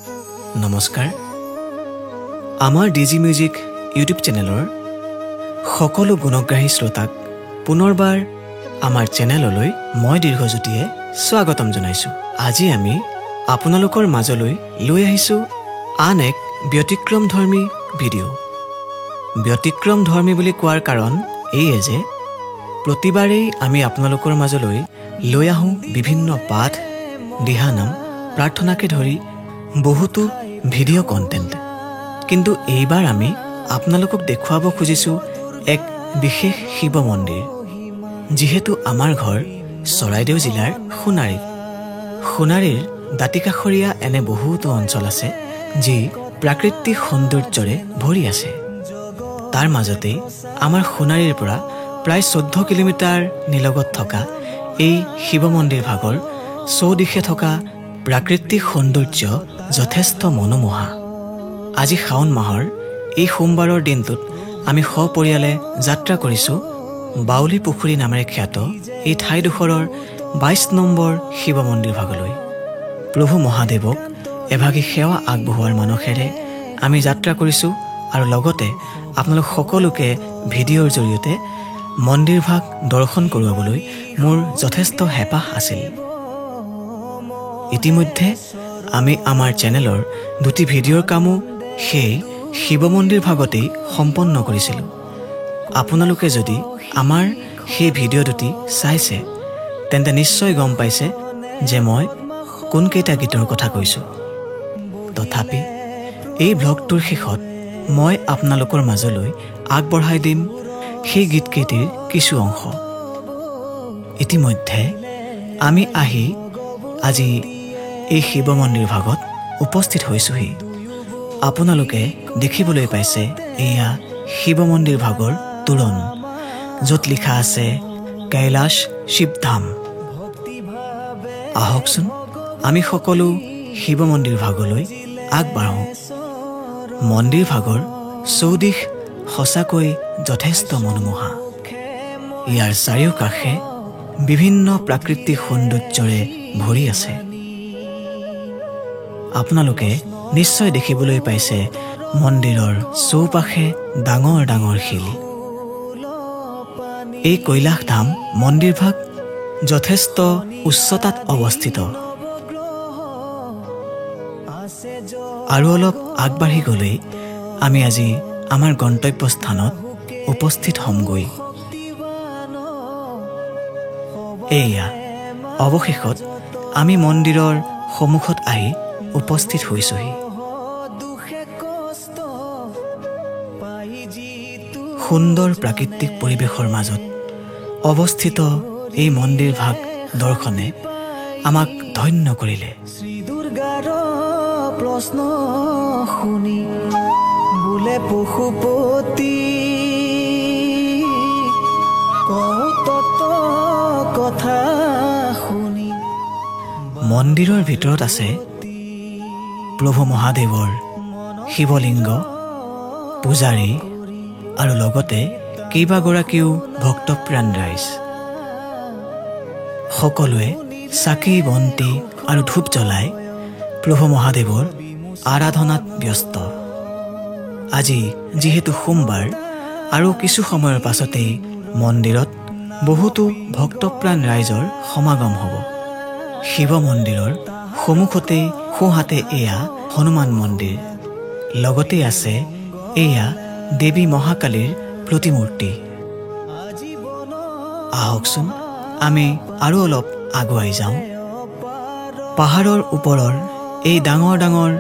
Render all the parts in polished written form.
নমস্কাৰ আমাৰ ডিজি music YouTube চেনেলৰ সকলো গুণগ্ৰাহী শ্ৰোতাক পুনৰবাৰ আমাৰ চেনেললৈ মই দীৰ্ঘজ্যোতিয়ে স্বাগতম জনাইছোঁ। আজি আমি আপোনালোকৰ মাজলৈ লৈ আহিছোঁ আন এক ব্যতিক্ৰমধৰ্মী ভিডিঅ'। ব্যতিক্ৰমধৰ্মী বুলি কোৱাৰ কাৰণ এইয়ে যে প্ৰতিবাৰেই আমি আপোনালোকৰ মাজলৈ লৈ আহোঁ বিভিন্ন পাঠ, দিহানাম, প্ৰাৰ্থনাকে ধৰি বহুতো ভিডিঅ' কণ্টেণ্ট। কিন্তু এইবাৰ আমি আপোনালোকক দেখুৱাব খুজিছোঁ এক বিশেষ শিৱ মন্দিৰ। যিহেতু আমাৰ ঘৰ চৰাইদেউ জিলাৰ সোণাৰীৰ দাঁতিকাষৰীয়া এনে বহুতো অঞ্চল আছে যি প্ৰাকৃতিক সৌন্দৰ্যৰে ভৰি আছে। তাৰ মাজতেই আমাৰ সোণাৰীৰ পৰা প্ৰায় 14 কিলোমিটাৰ নিলগত থকা এই শিৱ মন্দিৰ ভাগৰ চৌদিশে থকা প্ৰাকৃতিক সৌন্দৰ্য যথেষ্ট মনোমোহা। আজি শাওণ মাহৰ এই সোমবাৰৰ দিনটোত আমি সপৰিয়ালে যাত্ৰা কৰিছোঁ বাউলী পুখুৰী নামেৰে খ্যাত এই ঠাইডোখৰৰ 22 নম্বৰ শিৱ মন্দিৰ ভাগলৈ। প্ৰভু মহাদেৱক এভাগী সেৱা আগবঢ়োৱাৰ মানসেৰে আমি যাত্ৰা কৰিছোঁ আৰু লগতে আপোনালোক সকলোকে ভিডিঅ'ৰ জৰিয়তে মন্দিৰ ভাগ দৰ্শন কৰোৱাবলৈ মোৰ যথেষ্ট হেঁপাহ আছিল। ইতিমধ্যে আমি আমাৰ চেনেলৰ দুটি ভিডিঅ'ৰ কামো সেই শিৱ মন্দিৰ ভাগতেই সম্পন্ন কৰিছিলোঁ। আপোনালোকে যদি আমাৰ সেই ভিডিঅ' দুটি চাইছে তেন্তে নিশ্চয় গম পাইছে যে মই কোনকেইটা গীতৰ কথা কৈছোঁ। তথাপি এই ব্লগটোৰ শেষত মই আপোনালোকৰ মাজলৈ আগবঢ়াই দিম সেই গীতকেইটিৰ কিছু অংশ। ইতিমধ্যে আমি আহি আজি এই শিৱ মন্দিৰ ভাগত উপস্থিত হৈছোঁহি। আপোনালোকে দেখিবলৈ পাইছে এয়া শিৱ মন্দিৰ ভাগৰ তোৰণ, য'ত লিখা আছে কৈলাশ শিৱধাম। আহকচোন আমি সকলো শিৱ মন্দিৰ ভাগলৈ আগবাঢ়োঁ। মন্দিৰ ভাগৰ চৌদিশ সঁচাকৈ যথেষ্ট মনোমোহা। ইয়াৰ চাৰিওকাষে বিভিন্ন প্ৰাকৃতিক সৌন্দৰ্যৰে ভৰি আছে। আপোনালোকে নিশ্চয় দেখিবলৈ পাইছে মন্দিৰৰ চৌপাশে ডাঙৰ ডাঙৰ শিল। এই কৈলাশ ধাম মন্দিৰভাগ যথেষ্ট উচ্চতাত অৱস্থিত। আৰু অলপ আগবাঢ়ি গ'লেই আমি আজি আমাৰ গন্তব্যস্থানত উপস্থিত হ'মগৈ। এয়া অৱশেষত আমি মন্দিৰৰ সন্মুখত আহি উপস্থিত হৈছোঁহি। সুন্দৰ প্ৰাকৃতিক পৰিৱেশৰ মাজত অৱস্থিত এই মন্দিৰ ভাগ দৰ্শনে আমাক ধন্য কৰিলে। শ্ৰী দুৰ্গাৰ প্ৰশ্ন শুনি বোলে পশুপতি কৌতত কথা শুনি। মন্দিৰৰ ভিতৰত আছে প্ৰভু মহাদেৱৰ শিৱলিংগ, পূজাৰী আৰু লগতে কেইবাগৰাকীও ভক্তপ্ৰাণ ৰাইজ। সকলোৱে চাকি বন্তি আৰু ধূপ জ্বলাই প্ৰভু মহাদেৱৰ আৰাধনাত ব্যস্ত। আজি যিহেতু সোমবাৰ আৰু কিছু সময়ৰ পাছতেই মন্দিৰত বহুতো ভক্তপ্ৰাণ ৰাইজৰ সমাগম হ'ব। শিৱ মন্দিৰৰ সন্মুখতেই সোঁহাতে এয়া হনুমান মন্দিৰ, লগতে আছে এয়া দেৱী মহাকালীৰ প্ৰতিমূৰ্তি। আহকচোন আমি আৰু অলপ আগুৱাই যাওঁ। পাহাৰৰ ওপৰৰ এই ডাঙৰ ডাঙৰ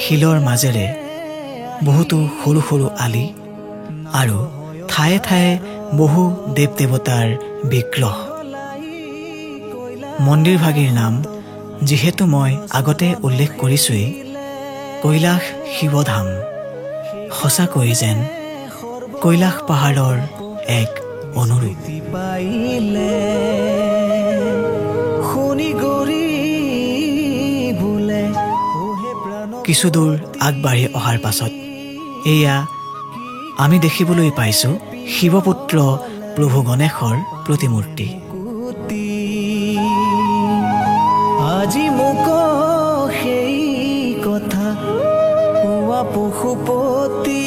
শিলৰ মাজেৰে বহুতো সৰু সৰু আলি আৰু ঠায়ে ঠায়ে বহু দেৱ দেৱতাৰ বিগ্ৰহ। মন্দিৰভাগীৰ নাম যিহেতু মই আগতে উল্লেখ কৰিছোঁৱেই, কৈলাশ শিৱধাম। সঁচাকৈ যেন কৈলাশ পাহাৰৰ এক অনুৰূপ। কিছু দূৰ আগবাঢ়ি অহাৰ পাছত এয়া আমি দেখিবলৈ পাইছোঁ শিৱপুত্ৰ প্ৰভু গণেশৰ প্ৰতিমূৰ্তি। আজি মোক সেই কথা পশুপতি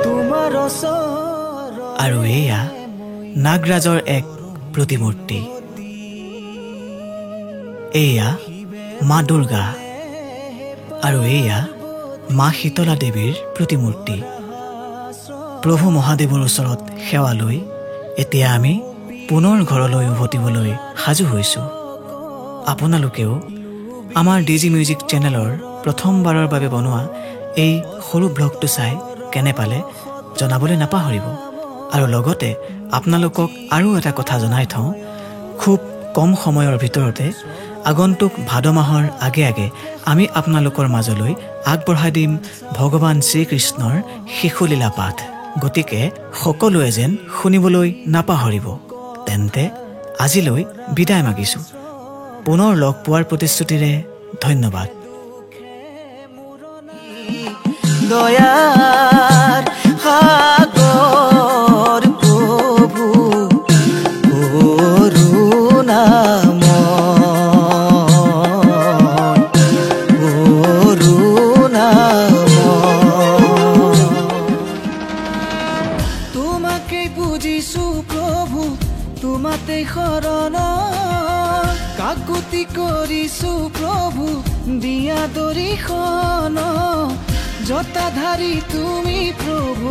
তোমাৰ আৰু এয়া নাগৰাজৰ এক প্ৰতিমূৰ্তি। এয়া মা দুৰ্গা আৰু এয়া মা শীতলা দেৱীৰ প্ৰতিমূৰ্তি। প্ৰভু মহাদেৱৰ ওচৰত সেৱা লৈ এতিয়া আমি পুনৰ ঘৰলৈ উভতিবলৈ সাজু হৈছোঁ। আপোনালোকেও আমাৰ ডিজি মিউজিক চেনেলৰ প্ৰথমবাৰৰ বাবে বনোৱা এই সৰু ব্লগটো চাই কেনে পালে জনাবলৈ নাপাহৰিব। আৰু লগতে আপোনালোকক আৰু এটা কথা জনাই থওঁ, খুব কম সময়ৰ ভিতৰতে আগন্তুক ভাদ মাহৰ আগে আগে আমি আপোনালোকৰ মাজলৈ আগবঢ়াই দিম ভগৱান শ্ৰীকৃষ্ণৰ শিশুলীলা পাঠ। গতিকে সকলোৱে যেন শুনিবলৈ নাপাহৰিব। তেন্তে আজিলৈ বিদায় মাগিছোঁ। পুনৰ লগ পোৱাৰ প্ৰতিশ্ৰুতিৰে ধন্যবাদ। দয়াৰ সাগৰ প্ৰভু তোমাকে বুজিছো প্ৰভু, তোমাতে শৰণ, কাকুতি কৰিছো প্ৰভু দিয়া দৰিখন, জটাধাৰী তুমি প্ৰভু